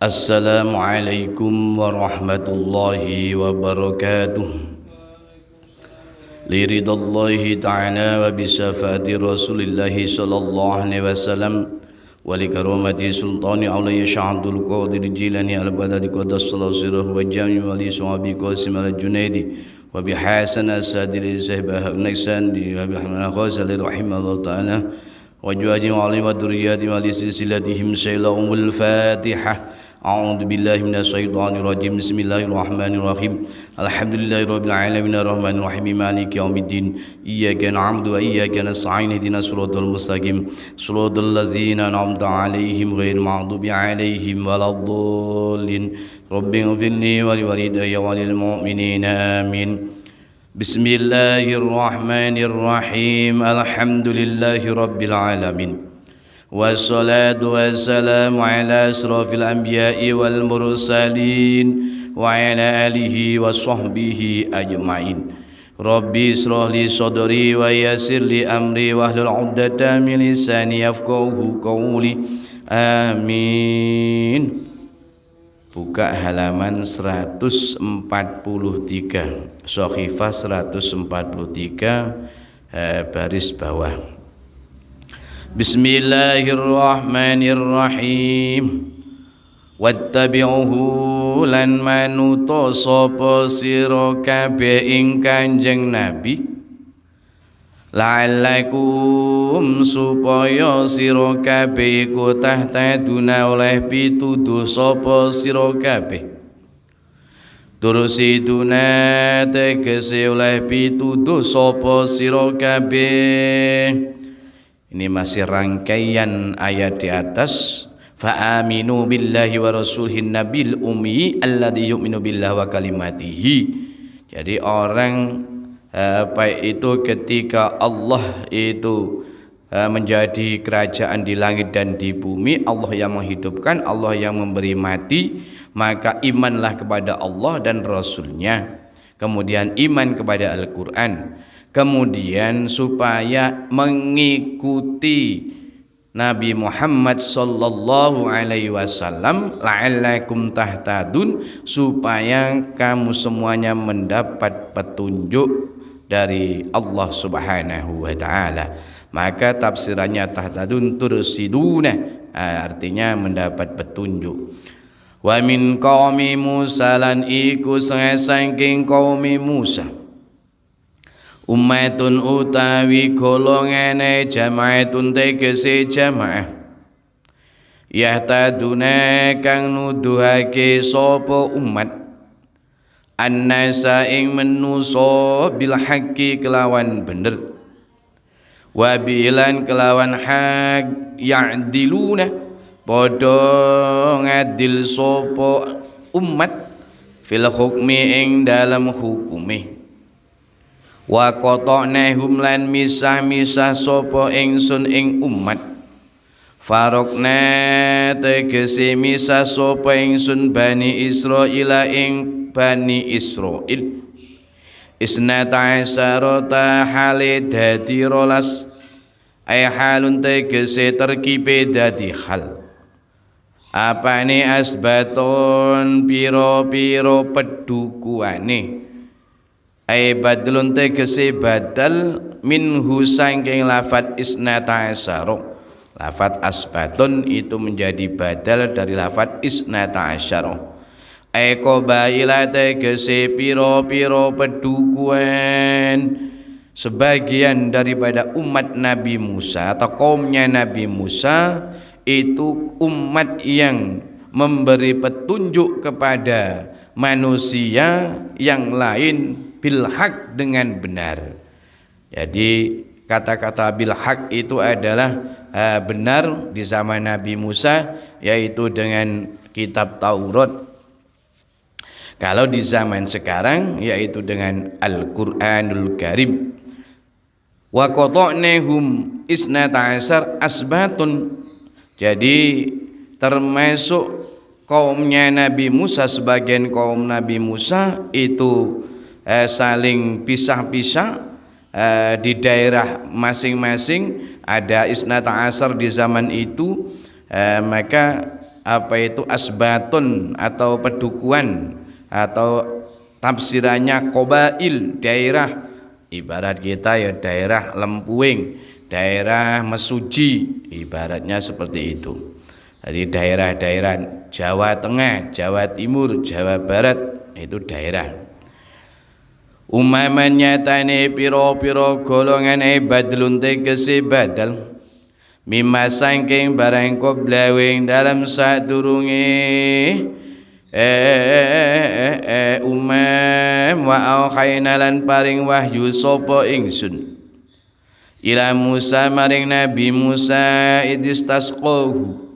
Assalamualaikum warahmatullahi wabarakatuh. Liridallahi ta'ala wa bisafati rasulillahi sallallahu alaihi wasallam wa likaramati sultani awliya sya'abdul qadir jilani al-badadi qadassallahu sirruhu wa jami wa li suhabi qasim al-junaidi wa bihasan asadiri sahibah naksandi wa bihana khasali rahimahullah ta'ala wa juwaji wa alim wa duriyati wa li silsilatihim saylahumul fatihah. A'udzu billahi minasy syaithanir rajim. Bismillahirrahmanirrahim. Alhamdulillahi rabbil alamin arrahmanir rahim maliki yaumiddin. Iyyaka na'budu wa iyyaka nasta'in ihdinas siratal mustaqim. Siratal ladzina an'amta 'alaihim ghairil maghdubi 'alaihim waladdallin. Rabbighfirli wa liwalidayya wa lil mu'minina amin. Bismillahirrahmanirrahim. Alhamdulillahi rabbil alamin. Wassalatu wassalamu ala asrafil anbiya'i wal mursalin wa ala alihi wa sahbihi ajma'in. Rabbi israh li sadri wa yassir li amri wahlul 'uqdatam min lisani yafqahu qawli. Amin. Buka halaman 143, Shahifah 143, baris bawah. Bismillahirrahmanirrahim. Wattabi'uhu lan manuta sapa sira kabeh ing Kanjeng Nabi, la'allakum supaya sira kabeh iku tahtaduna oleh pituduh sapa sira kabeh. Tursiduna tegese oleh pituduh sapa sira kabeh. Ini masih rangkaian ayat di atas. Fa'aminu billahi wa rasulihin nabil ummi alladhi yu'minu billahi wa kalimatihi. Jadi orang baik itu ketika Allah itu menjadi kerajaan di langit dan di bumi, Allah yang menghidupkan, Allah yang memberi mati, maka imanlah kepada Allah dan Rasulnya. Kemudian iman kepada Al-Quran. Kemudian supaya mengikuti Nabi Muhammad sallallahu alaihi wasallam, la'allakum tahtadun, supaya kamu semuanya mendapat petunjuk dari Allah Subhanahu wa taala. Maka tafsirannya tahtadun tursiduna, artinya mendapat petunjuk. Wa min qaumi Musa lan iku saking qaumi Musa ummatun utawi golongane jama'atun tegese jamaah, yahtaduna kang nuduhake sapa umat annasa ing menusa bil haqqi kelawan bener, wa bilan kelawan hak, ya'diluna padha ngadil sapa umat fil hukmi ing dalam hukume. Wa qata'nahum lan misah-misah sapa ingsun ing umat, farokna tegese misah sapa ingsun Bani Israil ing Bani Israil, isnata asarata hale dadi rolas, ay halun tegese terkibe dadi hal. Apane asbaton piro-piro pedukuane, ay badlun tegese badal minhu saking lafat isnata asyara. Lafat asbatun itu menjadi badal dari lafat isnata asyara. Ay qabaila tegese piro-piro pedukuan, sebagian daripada umat Nabi Musa atau kaumnya Nabi Musa itu umat yang memberi petunjuk kepada manusia yang lain bil haq dengan benar. Jadi kata-kata bil haq itu adalah benar di zaman Nabi Musa, yaitu dengan kitab Taurat. Kalau di zaman sekarang yaitu dengan Al-Qur'anul Karim. Wa qata'nahum isnata asar asbatun. Jadi termasuk kaumnya Nabi Musa, sebagian kaum Nabi Musa itu saling pisah-pisah di daerah masing-masing. Ada isnata asar di zaman itu, maka apa itu asbatun atau pedukuhan atau tafsirannya qabail, daerah. Ibarat kita ya daerah Lempuing, daerah Mesuji, ibaratnya seperti itu. Jadi daerah-daerah Jawa Tengah, Jawa Timur, Jawa Barat itu daerah. Umaman nyatane piro-piro golongan badlun tegese badal mimma sangking barang qoblawing dalam sadurunge umam wa auhayna lan paring wahyu sapa ingsun ila Musa maring Nabi Musa idistasqahu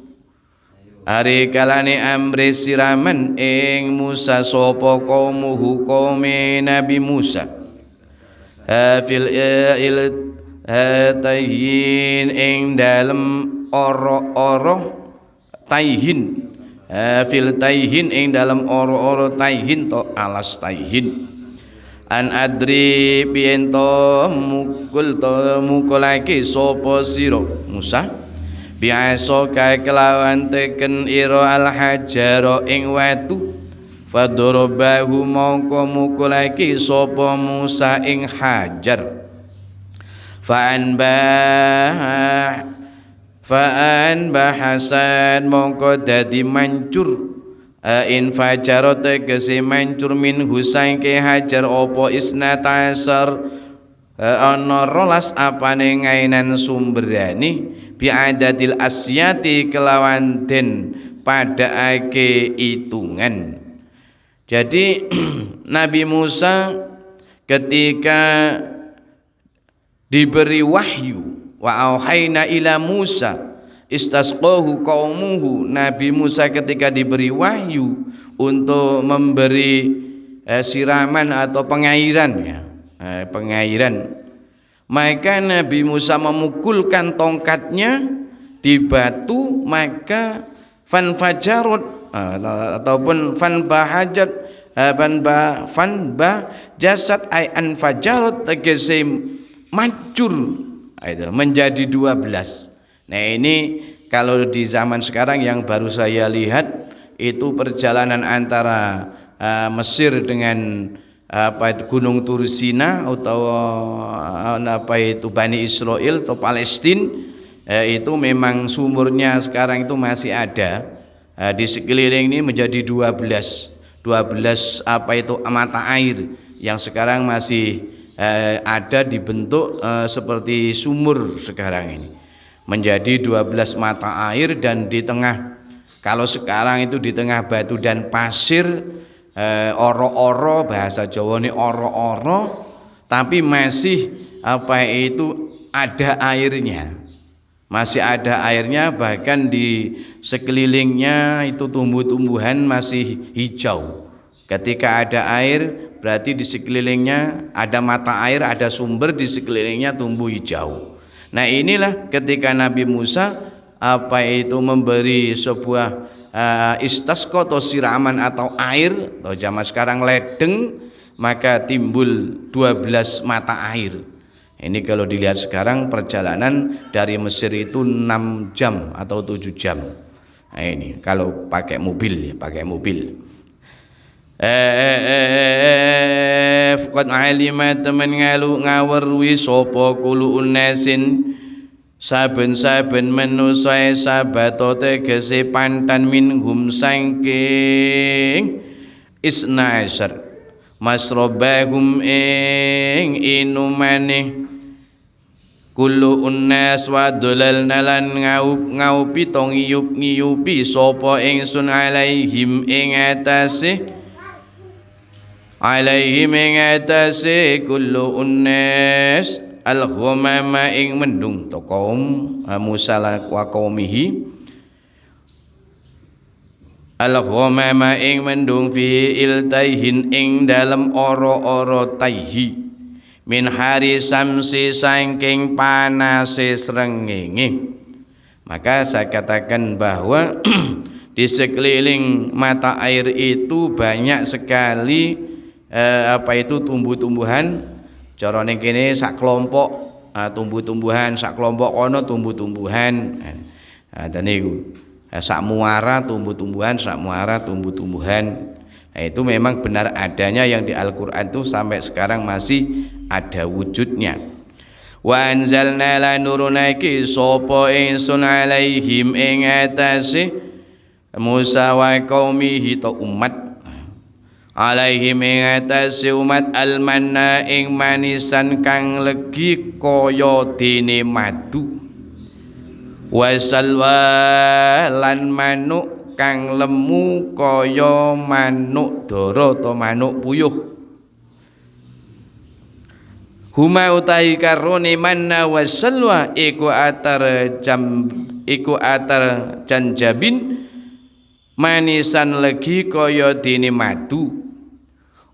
ari kalane amri siraman ing Musa sapa qaumuhu qaumi Nabi Musa fil il tayhin ing dalem oro-oro tayhin fil tayhin ing dalem oro-oro tayhin to alas tayhin an adri biento mukulake sapa sira Musa biasa kae kelawan teken ira al hajaro ing watu fadorobahu mongko mukulake sapa Musa ing hajar fa'an bahasan mongko dadi mancur in fajarot tegese mancur min husain ke hajar opo isnatasar ana rolas apane ngainan sumberani bi'adatil asyati kelawan den padhaake itungan. Jadi Nabi Musa ketika diberi wahyu wa auhayna ila Musa istasqahu qaumuhu, Nabi Musa ketika diberi wahyu untuk memberi siraman atau pengairan ya, pengairan, maka Nabi Musa memukulkan tongkatnya di batu, maka fanfajarut ataupun fanbahajat fanba jasad ay anfajarut tegese mancur itu menjadi 12. Nah ini kalau di zaman sekarang yang baru saya lihat itu perjalanan antara Mesir dengan Gunung Tursina atau itu Bani Israel atau Palestina, itu memang sumurnya sekarang itu masih ada di sekeliling ini menjadi 12 mata air yang sekarang masih ada dibentuk seperti sumur sekarang ini menjadi 12 mata air, dan di tengah, kalau sekarang itu di tengah batu dan pasir, oro-oro, bahasa Jawa ini oro-oro, tapi masih itu ada airnya, masih ada airnya, bahkan di sekelilingnya itu tumbuh-tumbuhan masih hijau. Ketika ada air berarti di sekelilingnya ada mata air, ada sumber, di sekelilingnya tumbuh hijau. Nah inilah ketika Nabi Musa itu memberi sebuah istasqa atau siraman atau air, atau zaman sekarang ledeng, maka timbul 12 mata air. Ini kalau dilihat sekarang perjalanan dari Mesir itu 6 jam atau 7 jam. Nah ini kalau pakai mobil, ya pakai mobil. Qad alima temen ngawerwi sapa kulu unasin saben-saben manusa sabato tegese pantan minhum sangking isnaisar masrobahum ing inumane kulu unas wa dolal nalan ngaupi tong ngiyupi sapa ingsun alaihim ing atase alaihim ing atase kullu unnas al-ghamama ing mendung to kaum Musa wa qaumihi al-ghamama ing mendung fi iltaihin ing dalem oro-oro taihi min hari samsi saking panase srengenge. Maka saya katakan bahwa di sekeliling mata air itu banyak sekali tumbuh-tumbuhan, carane kene sak kelompok tumbuh-tumbuhan, sak kelompok kono tumbuh-tumbuhan. Dan niku sak muara tumbuh-tumbuhan, sak muara tumbuh-tumbuhan. Nah, itu memang benar adanya yang di Al-Qur'an itu sampai sekarang masih ada wujudnya. Wa anzalna lan nurunaiki sapa ingsun alaihim ing atase Musa wa qaumihi to umat alaihim ing atase umat almanna ing manisan kang legi kaya dene madu wasalwa lan manuk kang lemu kaya manuk dara atau manuk puyuh. Huma utahi karone manna wasalwa iku atar janjabin manisan legi kaya dene madu.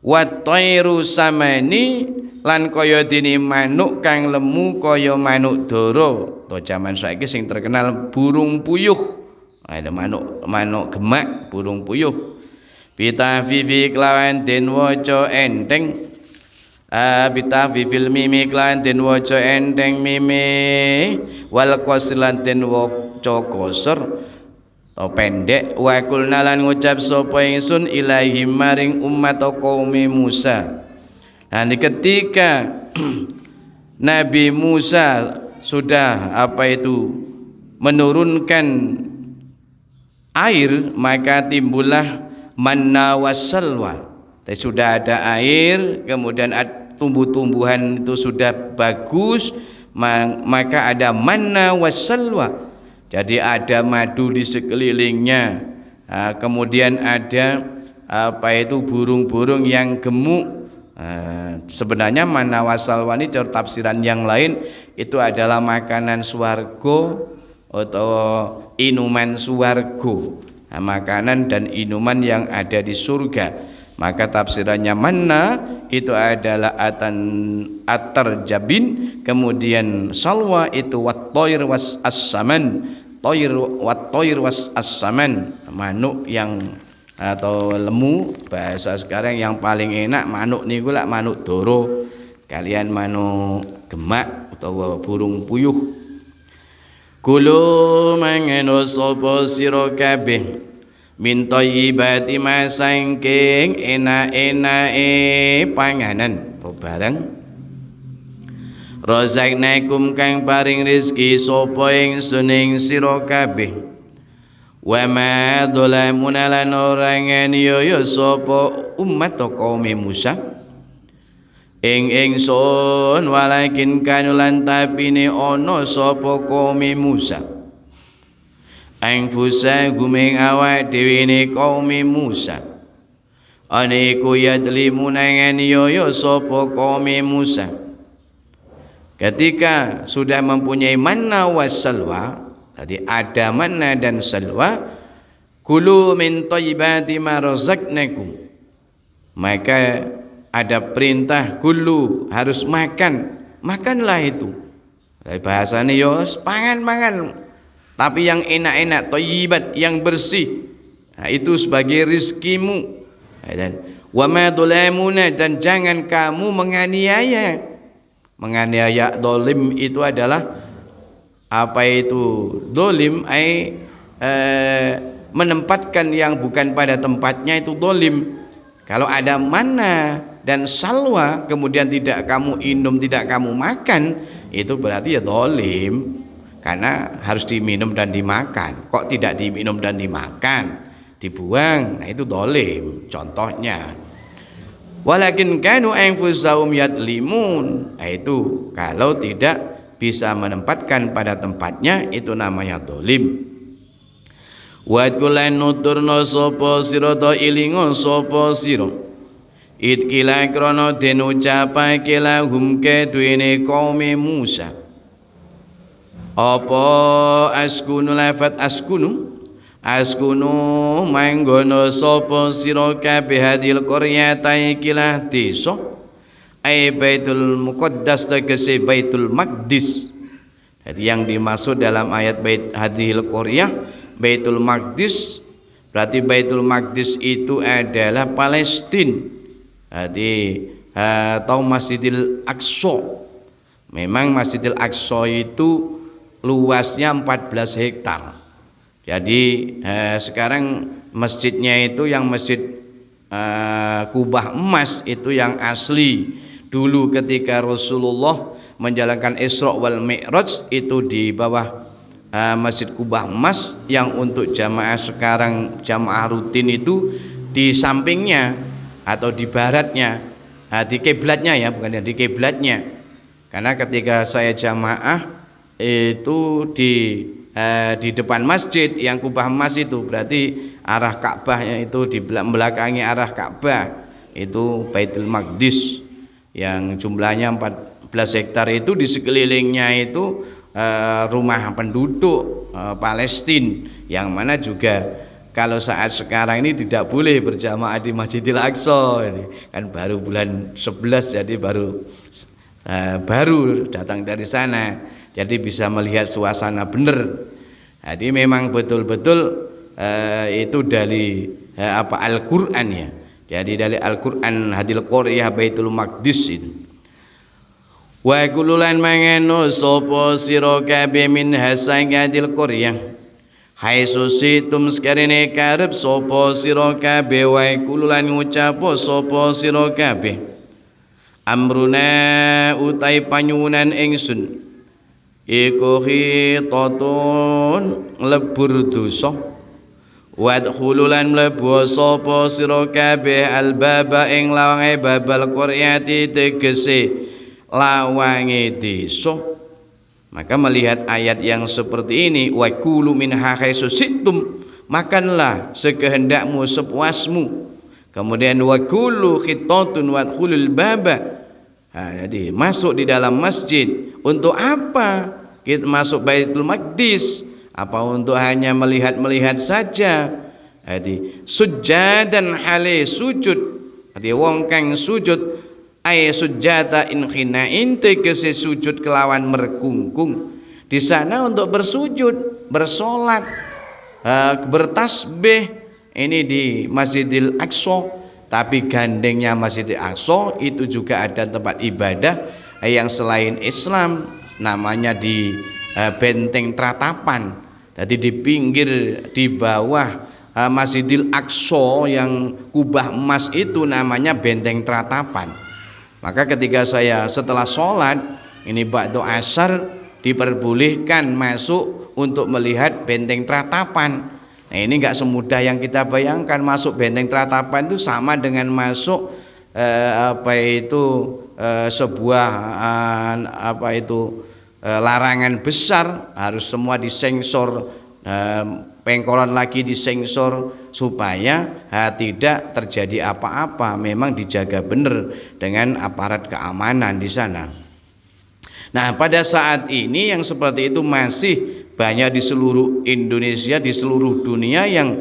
Wat tairu samani lan kaya dene manuk kang lemu kaya manuk dara. To jaman saiki sing terkenal burung puyuh. Ada manuk gemak, burung puyuh. Bitafifi kelawan den waca enteng. Bitafifil mimi kelawan den waca enteng mimi wal qaslan den waca qasr to pendek wa kulna lan ngucap sapa ingsun ilahi maring umat kaum Musa. Nah, ketika Nabi Musa sudah menurunkan air, maka timbullah manna wassalwa. Sudah ada air, kemudian tumbuh-tumbuhan itu sudah bagus, maka ada manna wassalwa. Jadi ada madu di sekelilingnya. Kemudian ada burung-burung yang gemuk. Sebenarnya manna wassalwa ini tafsiran yang lain itu adalah makanan swarga atau inuman swarga, makanan dan inuman yang ada di surga. Maka tafsirannya manna itu adalah atar jabin, kemudian salwa itu wat-thair was as-saman, wat-thair was as-saman, manuk yang atau lemu bahasa sekarang yang paling enak manuk niku lak manuk doro kalian manuk gemak atau burung puyuh. Kulo mangan sapa sira kabeh min thayyibati ma saking enak-enake panganan barang razaqnakum kang paring rezeki sapa ingsun ing sira kabeh wa ma dhalamuna lan ora ngeniyo sapa umat kaum Musa ing ingsun walakin kanulan tapine ana sapa kaum Musa ing fusa gumeng awak dhewe ne kaum Musa ane iku yadlimuna ngeniyo sapa kaum Musa ketika sudah mempunyai manna wassalwa. Tadi ada manna dan salwa. Kulu min thayyibati ma razaqnakum. Maka ada perintah kulu harus makan. Makanlah itu. Dari bahasanya pangan. Tapi yang enak-enak, thayyibat, yang bersih. Nah, itu sebagai rizkimu. Dan wa ma dhulamuna dan jangan kamu menganiaya. Menganiaya dolim itu adalah dolim menempatkan yang bukan pada tempatnya itu dolim. Kalau ada manna dan salwa kemudian tidak kamu minum, tidak kamu makan, itu berarti ya dolim karena harus diminum dan dimakan. Kok tidak diminum dan dimakan, dibuang? Nah, itu dolim contohnya. Walakin kanu anfusahum yadlimun. Nah, itu kalau tidak bisa menempatkan pada tempatnya itu namanya dolim. Wa kulan nuturna sapa sira ta ilinga sapa sira itkila krana den ucapake lahum keduene kaum Musa apa askunu lafat askunu manggono sapa sira kabeh hadil qaryata ikilah desa Baitul Muqaddas tegese Baitul Maqdis. Jadi yang dimaksud dalam ayat bait hadhil qaryah Baitul Maqdis berarti Baitul Maqdis itu adalah Palestina. Jadi atau Masjidil Aqsa. Memang Masjidil Aqsa itu luasnya 14 hektar. Jadi sekarang masjidnya itu yang masjid Kubah emas itu yang asli. Dulu ketika Rasulullah menjalankan Isra wal Mi'raj itu di bawah Masjid Kubah emas, yang untuk jamaah sekarang jamaah rutin itu di sampingnya atau di baratnya, di kiblatnya ya, bukan di kiblatnya. Karena ketika saya jamaah itu di depan masjid yang Kubah emas itu berarti arah Ka'bahnya itu di belakangi arah Ka'bah itu Baitul Maqdis yang jumlahnya 14 hektar itu, di sekelilingnya itu rumah penduduk Palestina, yang mana juga kalau saat sekarang ini tidak boleh berjamaah di Masjidil Aqsa, kan baru bulan 11 jadi baru datang dari sana, jadi bisa melihat suasana benar. Jadi memang betul-betul itu dari Al-Qur'an ya. Jadi dari Al-Qur'an hadil qaryah Baitul Maqdis itu. Wa kululan mangeno sapa sira kabeh min hasang hadil qaryah. Hai susitum sekarene karep sapa sira kabeh, wa kululan ngucap sapa sira kabeh. Amruna utai panyuwunan ingsun iku khitatun lebur dosa, wadkhululan mlebu sapa sira kabeh albaba ing lawange babal qaryati tegese lawange desa. Maka melihat ayat yang seperti ini, wa kulu minha haitsu situm, makanlah sekehendakmu sepuasmu. Kemudian wa kullu khitatun wadkhulul baba. Jadi masuk di dalam masjid untuk apa? Kita masuk Baitul Maqdis apa untuk hanya melihat-melihat saja? Jadi sujadan hale sujud. Jadi wong kang sujud ay sujata in khinain tegese sujud kelawan merkungkung. Di sana untuk bersujud, bersolat, bertasbih. Ini di Masjidil Aqsa, tapi gandengnya Masjidil Aqsa itu juga ada tempat ibadah yang selain Islam, namanya di Benteng Tratapan. Jadi di pinggir di bawah Masjidil Aqsa yang Kubah emas itu namanya Benteng Tratapan. Maka ketika saya setelah sholat ini ba'da asar diperbolehkan masuk untuk melihat Benteng Tratapan. Nah, ini enggak semudah yang kita bayangkan. Masuk Benteng Tratapan itu sama dengan masuk sebuah larangan besar, harus semua disengsor, pengkolan lagi disengsor supaya tidak terjadi apa-apa. Memang dijaga benar dengan aparat keamanan di sana. Nah, pada saat ini yang seperti itu masih banyak di seluruh Indonesia, di seluruh dunia yang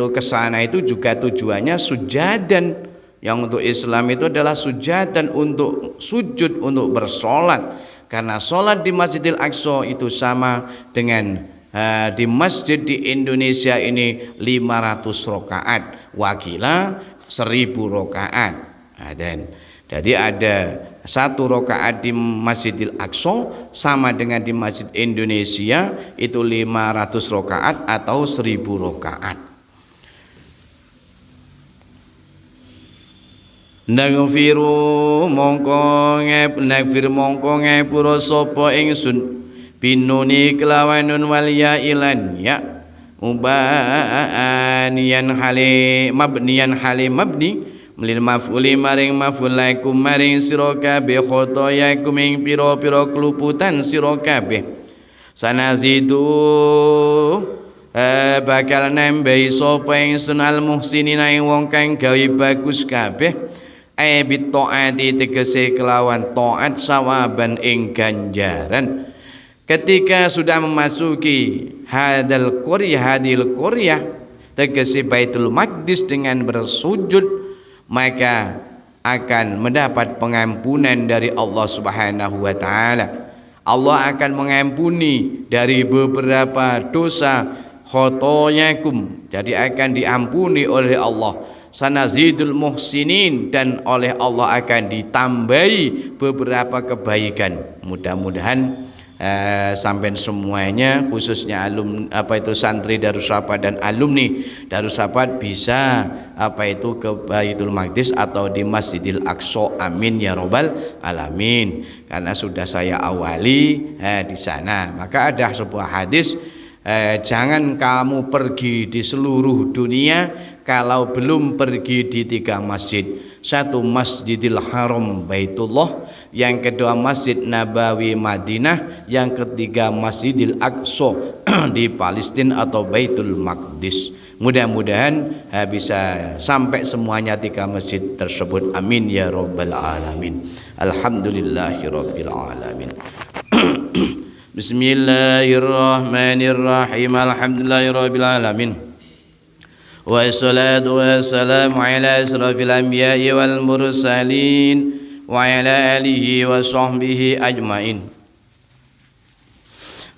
ke sana itu juga tujuannya sujadan. Yang untuk Islam itu adalah sujadan, untuk sujud, untuk bersolat. Karena solat di Masjidil Aqsa itu sama dengan di masjid di Indonesia ini 500 rakaat, wakila 1000 rakaat. Jadi ada 1 rakaat di Masjidil Aqsa sama dengan di Masjid Indonesia itu 500 rakaat atau 1000 rakaat. Nagfiru mongko ngepura sapa ingsun binuni kelawan nun wal ya ilan ya mubaniyan hali mabni melil maf'uli maring maf'ul laikum maring sira kabeh khotoyakum ing pira-pira keluputan sira kabeh. Sanazidu bakal nembehi sapa ingsun al muhsinina ing wong kang gawe bagus kabeh, bit taati tegese kelawan taat sawaban ing ganjaran. Ketika sudah memasuki hadil qaryah tegese Baitul Maqdis dengan bersujud, maka akan mendapat pengampunan dari Allah Subhanahu wa taala. Allah akan mengampuni dari beberapa dosa khotoyakum, jadi akan diampuni oleh Allah. Sanazidul muhsinin, dan oleh Allah akan ditambahi beberapa kebaikan. Mudah-mudahan sampai semuanya khususnya santri Darus Sahabat dan alumni Darus Sahabat bisa ke Baitul Maqdis atau di Masjidil Aqsa, amin ya robbal alamin, karena sudah saya awali di sana. Maka ada sebuah hadis, jangan kamu pergi di seluruh dunia kalau belum pergi di 3 masjid. Satu, Masjidil Haram Baitullah, yang kedua Masjid Nabawi Madinah, yang ketiga Masjidil Aqsa di Palestina atau Baitul Maqdis. Mudah-mudahan bisa sampai semuanya 3 masjid tersebut, amin ya rabbal alamin. Alhamdulillahirabbil alamin. Bismillahirrahmanirrahim. Alhamdulillahirabbil alamin. Wassalatu wassalamu ala asrafil anbiya'i wal mursalin wa ala alihi wa sahbihi ajmain.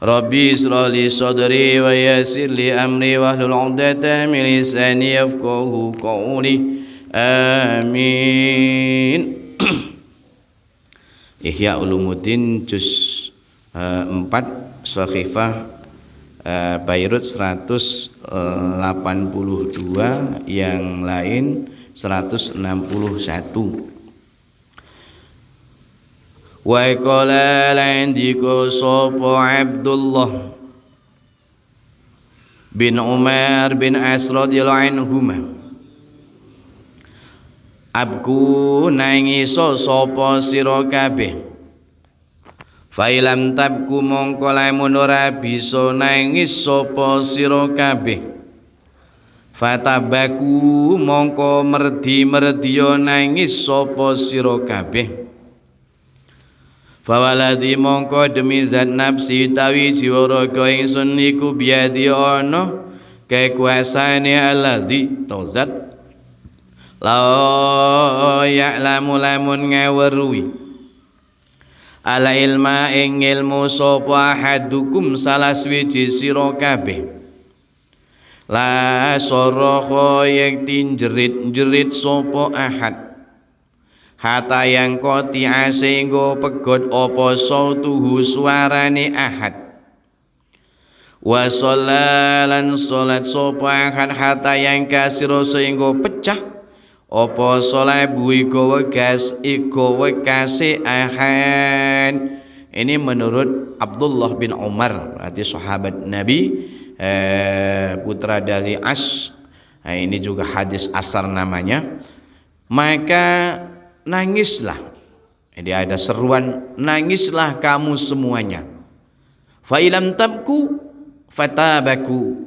Rabbi ishrah li sadri wa yassir li amri wahlul 'uqdatam min lisani yafqahu qawli. Amin. Ihya Ulumuddin juz 4 Shahifah Beirut 182, yang lain 161. Wa qala landiko sapa Abdullah bin Umar bin As radhiyallahu anhuma, abku nangis sapa sira kabeh, failam tabku mongko lamun ora bisa nangis sapa sira kabeh, fatabaku mongko merdi-merdiya nangis sapa sira kabeh, fawaladi mongko demi zat nafsi tawi jiwa raga ingsun iku biadi ana kekuasaane alladzi tozat la ya'lamu lamun ngaweruhi ala ilma ing ilmu sapa ahadukum salah swiji sira kabeh, la saraha yang tinjerit-jerit sapa ahad, hatta yang koti sehingga pegot apa sautuhu suarane ahad, wa sholalan salat sapa ahad hatta yang kasira sehingga pecah apa sholabu iko wekasi ahad. Ini menurut Abdullah bin Umar, berarti sahabat Nabi, putra dari As. Nah, ini juga hadis asar namanya. Maka nangislah, jadi ada seruan, nangislah kamu semuanya. Fa ilam tabku fatabaku,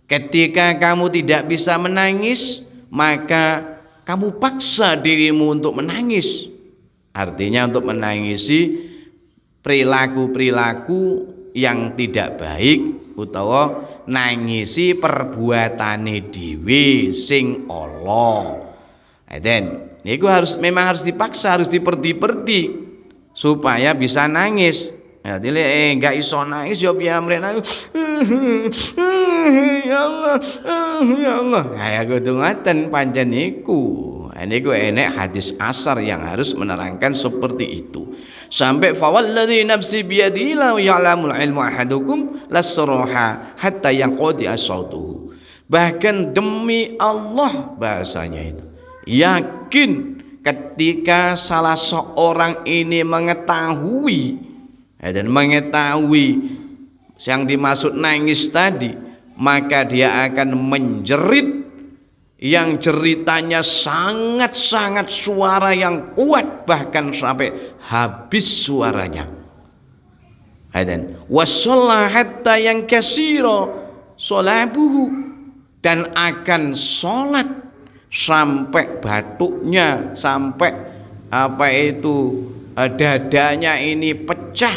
ketika kamu tidak bisa menangis maka kamu paksa dirimu untuk menangis. Artinya untuk menangisi perilaku-perilaku yang tidak baik, utawa nangisi perbuatane dhewe sing ala. Then niku memang harus dipaksa, harus diperdi-perdi supaya bisa nangis. Ya, enggak iso nangis ya piye nangis. Ya Allah, ya Allah. Kaya kudu ngoten pancen niku. Niku enek hadis asar yang harus menerangkan seperti itu. Sampai fawalladzi nafsi biyadihi la ya'lamul ilmu ahadukum lasraha hatta yanqadi as-sautuhu. Bahkan demi Allah bahasanya itu. Yakin ketika salah seorang ini mengetahui dan mengetahui yang dimaksud nangis tadi, maka dia akan menjerit yang ceritanya sangat-sangat suara yang kuat, bahkan sampai habis suaranya. Dan wasalla hatta yang kasiro solabuhu, dan akan sholat sampai batuknya, sampai dadanya ini pecah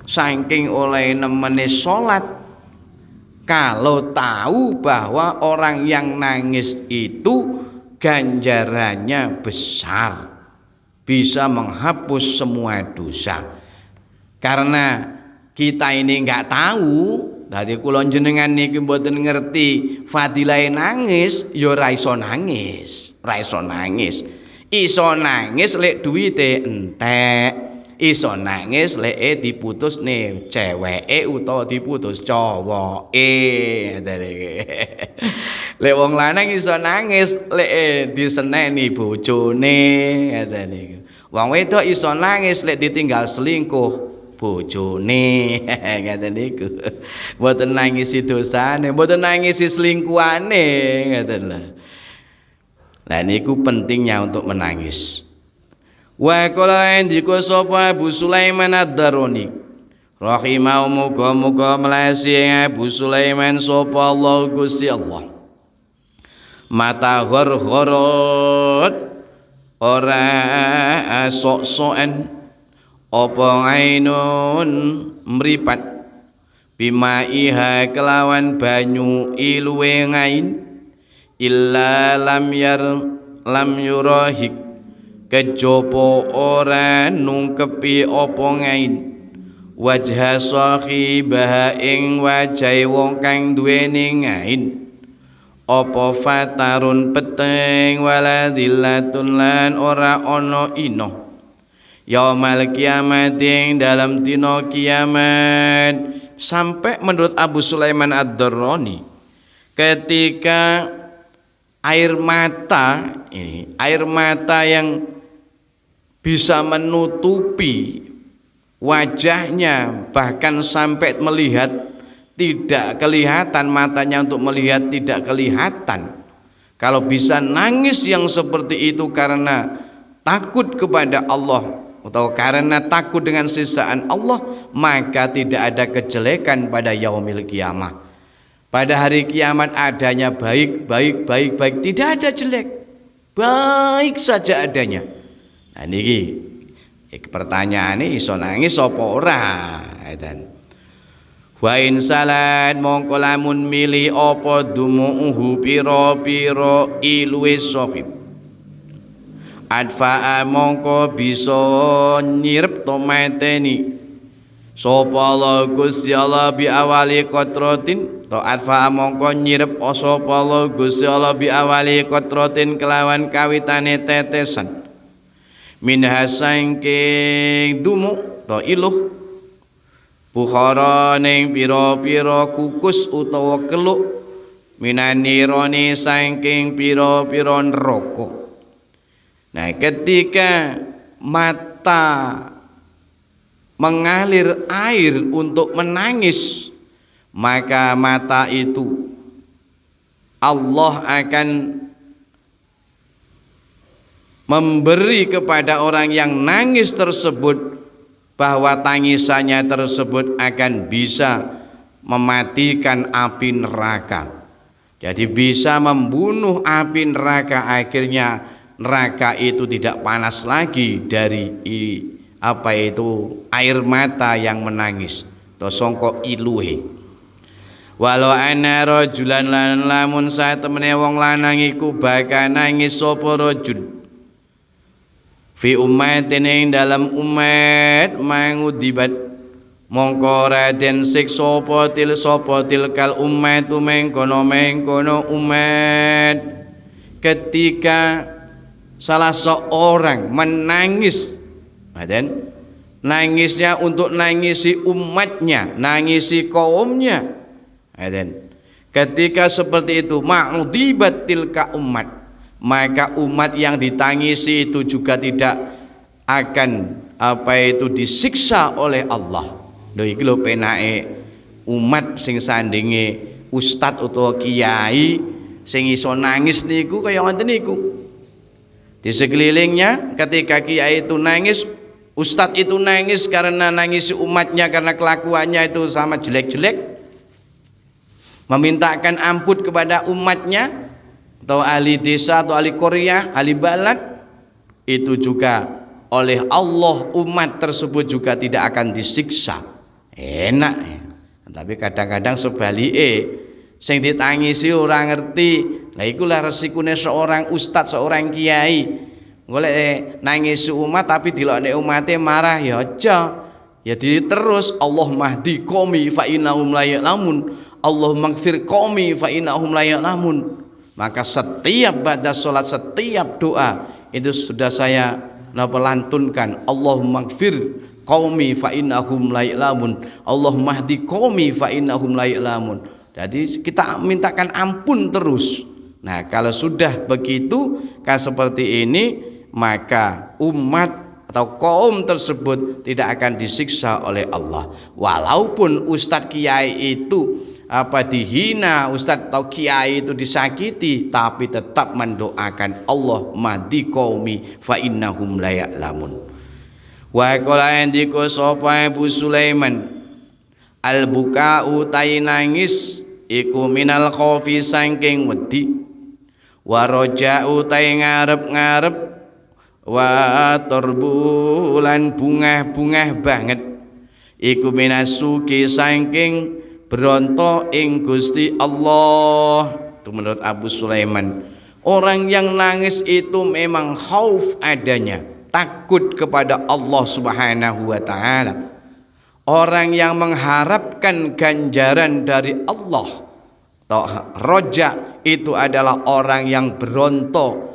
saking oleh nemeni sholat. Kalau tahu bahwa orang yang nangis itu ganjarannya besar, bisa menghapus semua dosa. Karena kita ini nggak tahu, dari kula jenengan niki mboten ngerti fadilah nangis, ya ora iso nangis, ora iso nangis. Iso nangis lek duwite entek, iso nangis lek diputus nih ceweke utawa diputus cowoke ngeten iki. Lek wong lanang iso nangis lek diseneni bojone ngeten iki. Wong wedok iso nangis lek ditinggal selingkuh bojone ngeten niku. Mboten nangisi dosane, mboten nangisi selingkuhane ngeten lho. Lah niku pentingnya untuk menangis. Wa qala indika sapa Abu Sulaiman Ad-Darani rahimah muga-muga melasi Abu Sulaiman sapa Allah Gusti Allah. Mata ghor-ghorot ora sok-sokan apa ainun mripat bima iha kelawan banyu iluwe ngain illa lam yurahik kejopo ora nungkepi apa ngain wajha sahibaha ing wajahe wong kang duweni ngain apa fatarun peteng wala dillatun lan ora ana ino yaumal kiamat ing dalam dina kiamat. Sampai menurut Abu Sulaiman Ad-Darani ketika air mata ini, air mata yang bisa menutupi wajahnya bahkan sampai melihat tidak kelihatan, matanya untuk melihat tidak kelihatan. Kalau bisa nangis yang seperti itu karena takut kepada Allah atau karena takut dengan siksaan Allah, maka tidak ada kejelekan pada yaumil kiamah. Pada hari kiamat adanya baik, tidak ada jelek, baik saja adanya. Nah niki pertanyaane iso nangis apa ora? Wa in salat mongko lamun mili apa dumuhu pira-pira iluwe sohib. Adfa mongko bisa nyirep to mateni sapa Allah Gusti Allah bi awali qatratin to adfa mongko nyirep sapa Allah Gusti Allah bi awali qatratin kelawan kawitane tetesan minha saking dumu to iluh bukhara ning pira-pira kukus utawa keluk minanirone saking pira-pira neraka. Nah, ketika mata mengalir air untuk menangis, maka mata itu Allah akan memberi kepada orang yang nangis tersebut bahwa tangisannya tersebut akan bisa mematikan api neraka. Jadi bisa membunuh api neraka, akhirnya neraka itu tidak panas lagi dari apa itu air mata yang menangis. Tosongko iluhe. Walau ana rajulan lan lamun satemene wong lanang iku bakal nangis sapa rajul fi ummatin ing dalam umat mangudibat mongko raden siksa sapa tilkal ummatu mengkono umat. Ketika salah seorang menangis, dan nangisnya untuk nangisi umatnya, nangisi kaumnya, dan ketika seperti itu ma'udibat tilka umat, maka umat yang ditangisi itu juga tidak akan disiksa oleh Allah. Lho iki lho penake umat sing sandinge ustad utawa kiai sing iso nangis niku kaya ngoten niku. Di sekelilingnya ketika kiai itu nangis, ustad itu nangis karena nangisi umatnya karena kelakuannya itu sama jelek-jelek, memintakan ampun kepada umatnya atau ahli desa atau ahli Korea, ahli balad, itu juga oleh Allah umat tersebut juga tidak akan disiksa. Enak ya. Tapi kadang-kadang sebaliknya sing ditangisi orang ngerti. Lah ikulah resikune seorang ustadz, seorang kiai. Golek nangisi umat tapi dilokne umate marah ya aja. Ya diri terus Allah mahdi qaumi fa innahum la ya'lamun. Allah maghfir qaumi fa innahum la ya'lamun. Maka setiap ba'da salat, setiap doa itu sudah saya lantunkan Allahumma maghfir qaumi fa innahum la ya'lamun, Allahumma hdi qaumi fa innahum la ya'lamun. Jadi kita mintakan ampun terus. Nah, kalau sudah begitu seperti ini, maka umat atau kaum tersebut tidak akan disiksa oleh Allah. Walaupun ustadz kiai itu dihina, ustadz atau kiai itu disakiti, tapi tetap mendoakan Allah mahdi qaumi fa innahum la ya'lamun. Wa qala indiko sapa Abu Sulaiman, al buka'u tai nangis iku minal khaufi saking wedi, wa raja'u tai ngarep-ngarep, wa turbulan bungah-bungah banget iku minasuki saking beronto ing Gusti Allah. Itu menurut Abu Sulaiman. Orang yang nangis itu memang khauf adanya, takut kepada Allah Subhanahu wa taala. Orang yang mengharapkan ganjaran dari Allah, roja, itu adalah orang yang beronto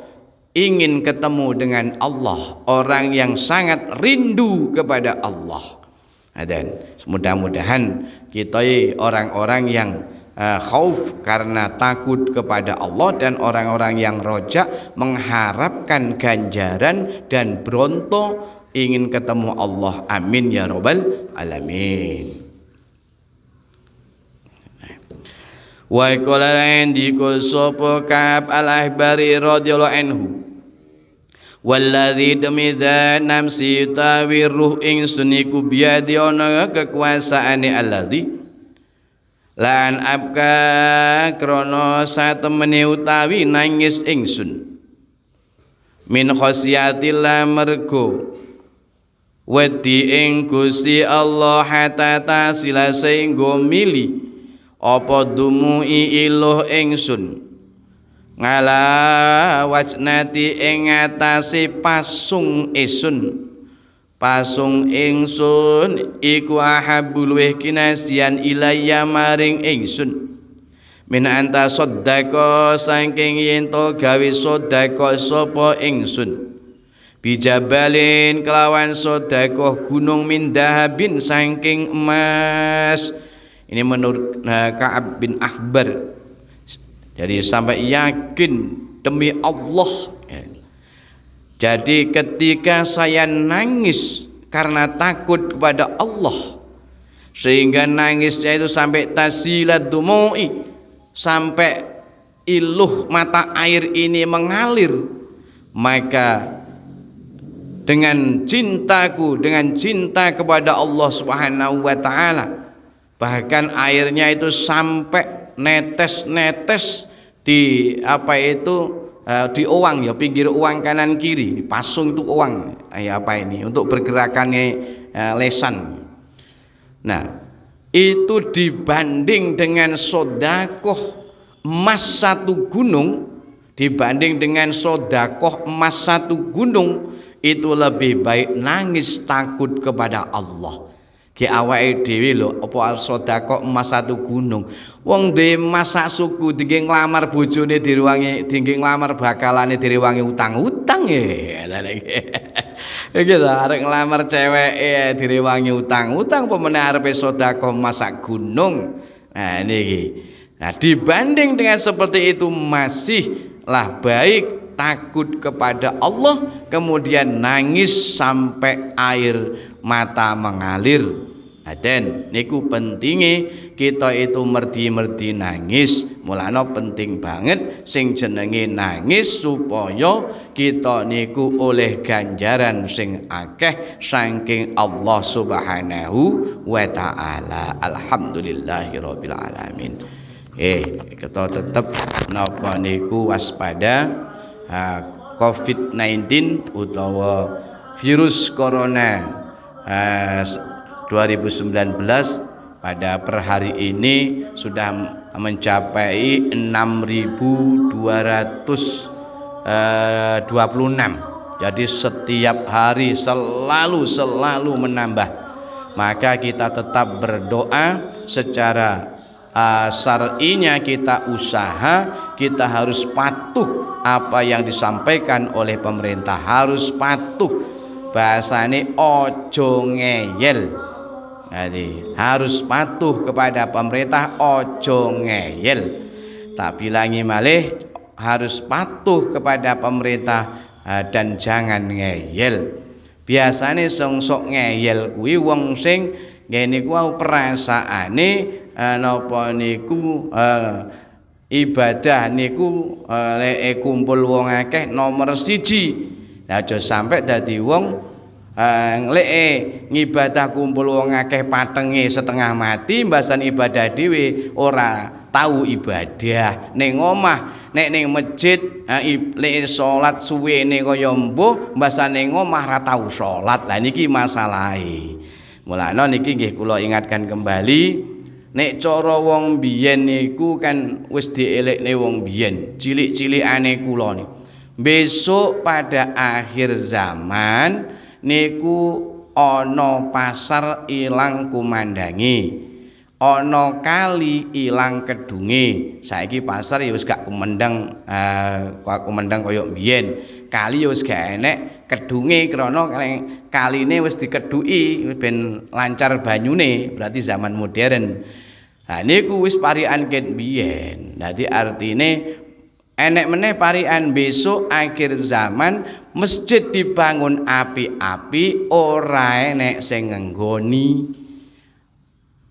ingin ketemu dengan Allah, orang yang sangat rindu kepada Allah. Dan mudah-mudahan kita orang-orang yang khauf karena takut kepada Allah, dan orang-orang yang roja mengharapkan ganjaran dan beronto ingin ketemu Allah. Amin ya rabbal alamin. Wa qala indiko sapa Ka'ab al-Ahbari radhiyallahu anhu, walladzi demi dzat namsi utawi ruh ingsun iku biadi ana kekuasaane alladzi lan abka krana satemene utawi nangis ingsun min khosyatillah mergo wedi ing Gusti Allah hatta tasila sehingga mili apa dumu'i iluh ingsun ngala wajnati ing atase pasung ingsun iku ahabul weh kinasian ilayya maring ingsun min anta sedekah saking yen to gawe sedekah sapa ingsun bijabalin kelawan sedekah gunung min dahabin saking emas. Ini menurut Ka'ab bin Ahbar. Jadi sampai yakin demi Allah. Jadi ketika saya nangis karena takut kepada Allah, sehingga nangisnya itu sampai tasilat dumu'i, sampai iluh mata air ini mengalir, maka dengan cintaku, dengan cinta kepada Allah Subhanahu wa taala, bahkan airnya itu sampai netes-netes di di uang, ya pinggir uang kanan kiri, pasung itu uang untuk bergerakannya lesan. Nah, itu dibanding dengan sodakoh emas satu gunung, dibanding dengan sodakoh emas satu gunung, itu lebih baik nangis takut kepada Allah. Ki awake dhewe lho, apa sedekah emas satu gunung. Wong duwe emas sak suku dingge nglamar bojone direwangi, dingge nglamar bakalane direwangi utang-utang ya. Iki lho arek nglamar ceweke direwangi utang-utang apa meneh arepe sedekah emas sak gunung. Nah niki. Nah dibanding dengan seperti itu masih lah baik takut kepada Allah kemudian nangis sampai air mata mengalir. Dan niku pentinge kita itu merdi-merdi nangis. Mulane penting banget sing jenenge nangis supaya kita niku oleh ganjaran sing akeh saking Allah Subhanahu wa taala. Alhamdulillahirabbil alamin. Kita tetap napa niku waspada COVID-19 utawa virus corona 2019 pada per hari ini sudah mencapai 6.226. Jadi setiap hari selalu menambah. Maka kita tetap berdoa secara syar'inya, kita usaha, kita harus patuh apa yang disampaikan oleh pemerintah, harus patuh. bahasane ojo ngeyel. Jadi harus patuh kepada pemerintah, ojo ngeyel. Tak bilangi malih harus patuh kepada pemerintah dan jangan ngeyel. Biasane sok ngeyel kuwi wong sing ngene ku perasaane napa niku ibadah niku lek kumpul wong akeh nomor 1. Lah aja sampe dadi wong lek ngibadah kumpul wong akeh patenge setengah mati mbasan ibadah dhewe ora tahu ibadah ning omah. Nek ning masjid lek salat suwene kaya mbuh mbasane omah ra tau salat. Lah niki masalahe. Mulane niki nggih kula ingatkan kembali, nek cara wong biyen niku kan wis dielekne wong biyen, cilik-cilikane kula niku. Besok pada akhir zaman niku ana pasar ilang kumandangi. Ana kali ilang kedunge. Saiki pasar ya wis gak kumendang kumendang kaya biyen. Kali ya wis gak enek kedunge krana kaline wis dikeduki ben lancar banyune, berarti zaman modern. Nah niku wis parikan ket biyen. Dadi artine enek meneh parikan besok akhir zaman masjid dibangun api-api ora enek sing ngenggoni.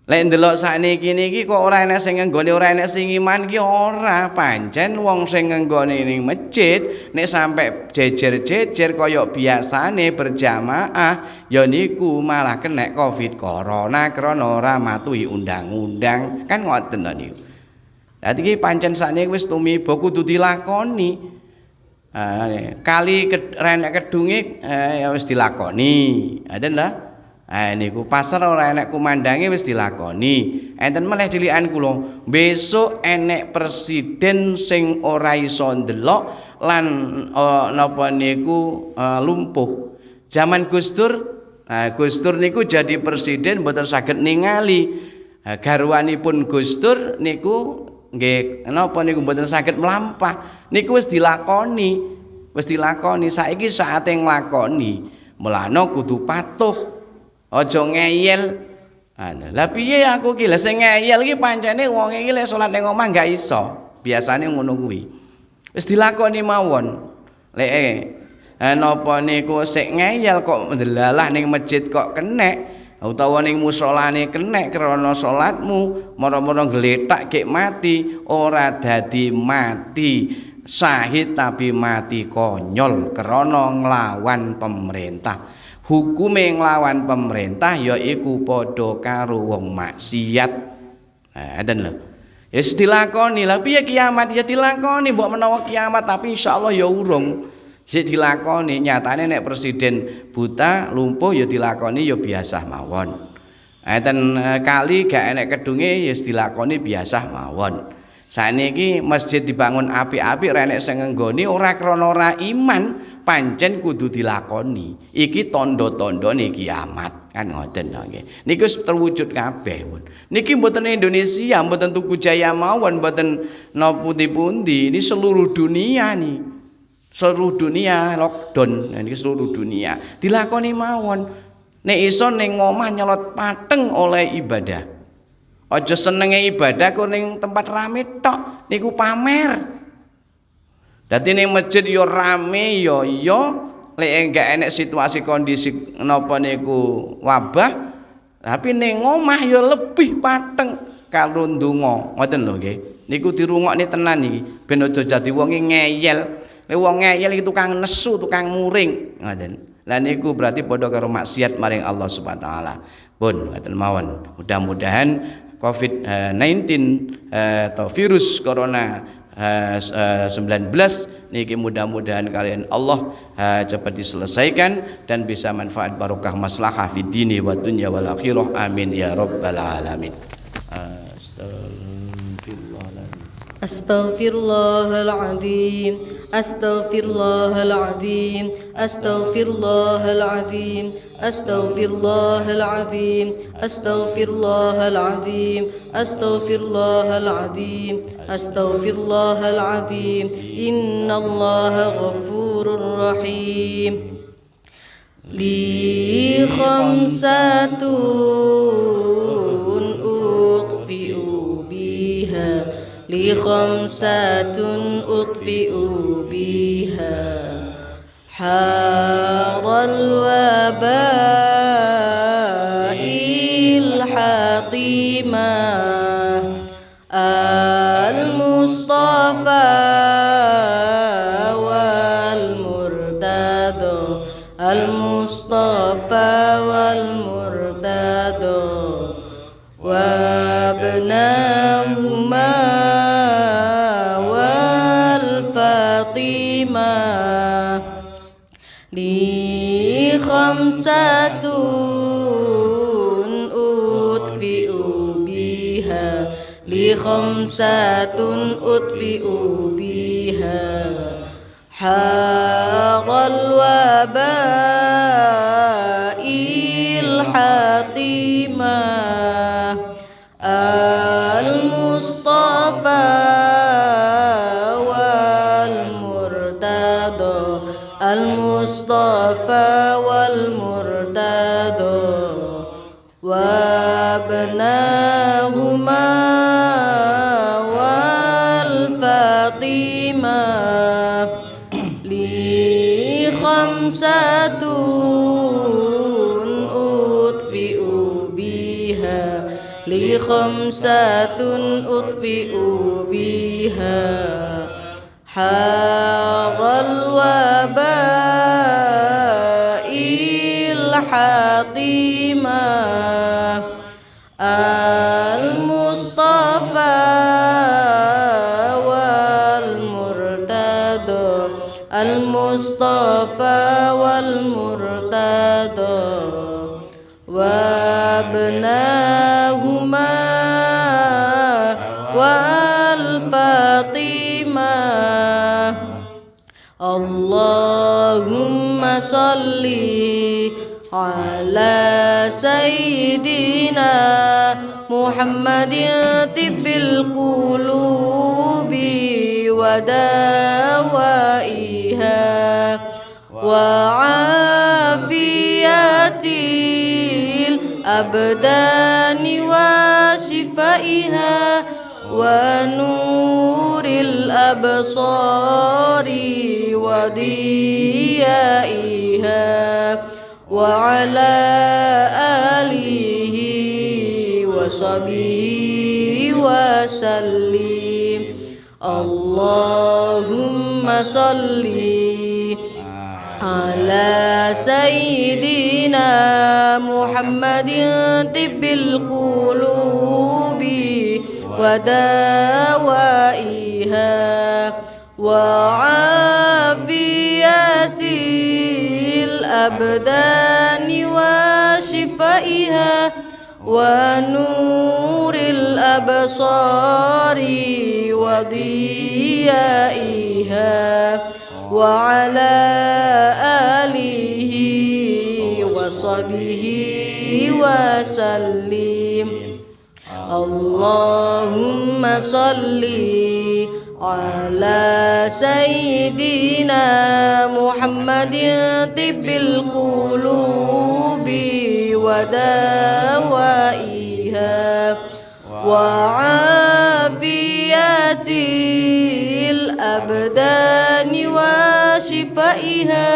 Lek ndelok sakniki niki kok ora enek sing ngenggoni, ora enek sing iman ki ora. Pancen wong sing ngenggoni ning masjid nek sampe jejer-jejer kaya biasane berjamaah ya niku malah kena Covid corona krana ora matuhi undang-undang. Kan ngoten to niku. Dadi iki pancen sakniki wis tumiba kudu dilakoni. Kali renek kedunge ya wis dilakoni. Aden lah. Niku pasar ora enek kumandange wis dilakoni. Enten meneh cilikan kula, besok enek presiden sing ora iso ndelok lan napa niku lumpuh. Zaman Gus Dur niku jadi presiden mboten saged ningali. Garwanipun Gus Dur niku nggih napa niku mboten saged mlampah. Niku wis dilakoni. Wis dilakoni. Saiki saate nglakoni. Mulane kudu patuh. Aja ngeyel. Lah piye aku ki lha sing ngeyel iki pancene wong iki lek salat ning omah gak iso. Biasane ngono kuwi. Wis dilakoni mawon. Lek napa niku sik ngeyel kok ndelalah ning masjid kok kenek utawa ning musolane kenek krana salatmu, mara-mara gletak gek mati, ora dadi mati syahid tapi mati konyol krana nglawan pemerintah. Hukume nglawan pemerintah yaiku padha karo wong maksiat. Ngoten lho. Ya wis dilakoni. Lah piye kiamat ya dilakoni, mbok menawa kiamat tapi insyaallah ya urung. Sik dilakoni. Nyatane nek presiden buta lumpuh ya dilakoni ya biasa mawon. Enten kali gak enek kedunge ya wis dilakoni biasa mawon. Saniki masjid dibangun apik-apik ra enek sing ngenggoni ora krana ora iman. Pancen kudu dilakoni. Iki tondo-tondone kiamat kan ngoten to nggih. Niku terwujud kabeh pun. Niki mboten Indonesia, mboten Tugu Jaya mawon, mboten napa pundi-pundi. Ini seluruh dunia nih. Seluruh dunia lockdown. Niki seluruh dunia. Dilakoni mawon. Nek iso ning omah nyelot pateng oleh ibadah. Aja senenge ibadah kok ning tempat rame tok. Niku pamer. Dadi ning masjid yo rame yo lek enggak enek situasi kondisi napa niku wabah, tapi ning omah yo lebih pateng karo ndonga. Ngoten lho nggih. Niku dirungokne tenan iki ben aja dadi wong ngeyel. Nek wong ngeyel iki tukang nesu, tukang muring. Ngoten. Lah niku berarti padha karo maksiat maring Allah Subhanahu wa taala. Pun ngoten mawon. Mudah-mudahan COVID-19 atau virus corona 19 niki mudah-mudahan kalian Allah cepat diselesaikan dan bisa manfaat barokah maslahah fid dini wa dunya wal akhirah amin ya rabbal alamin. Astaghfirullahaladzim, astaghfirullahaladzim, astaghfirullahaladzim, astaghfirullahaladzim, astaghfirullahaladzim, astaghfirullahaladzim, astaghfirullahaladzim. Innallaha ghafurur rahim. لي خمسة أطفئ بها لي خمسة أطفئ بها حار الوباء الحطيمة المصطفى والمرتضى المصطفى والمرتضى وابناهما والفاطمة لي خمسة أطفئ بها لي خمسة أطفئ بها حار الوباء الحطيمة المصطفى والمرتضى المصطفى والمرتضى وابناهما والفاطمة لي خمسة أطفئ بها لي خمسة أطفئ بها حار الوباء الحطيمة المصطفى والمرتضى المصطفى والمرتضى وابناهما والفاطمة اللهم صل على سيدنا محمد طب القلوب ودوائها وعافية الأبدان وشفائها ونور الأبصار وضيائها وعلى آله وصحبه وسلم اللهم صل على سيدنا محمد طب القلوب ودوائها وعافية الأبدان وشفائها ونور الأبصار وضيائها وعلى آله وصحبه وسلم اللهم صل على سيدنا محمد طب القلوب ودوائها وعافية الأبدان وشفائها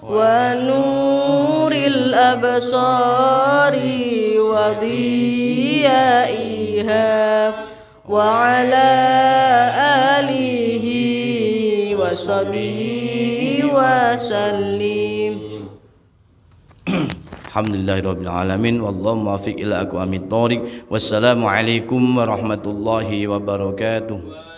ونور الأبصار وضيائها وعلى آله وصحبه وسلم. Alhamdulillahirrabbilalamin. Wallahu muwaffiq ila aqwamit thoriq. Wassalamualaikum warahmatullahi wabarakatuh.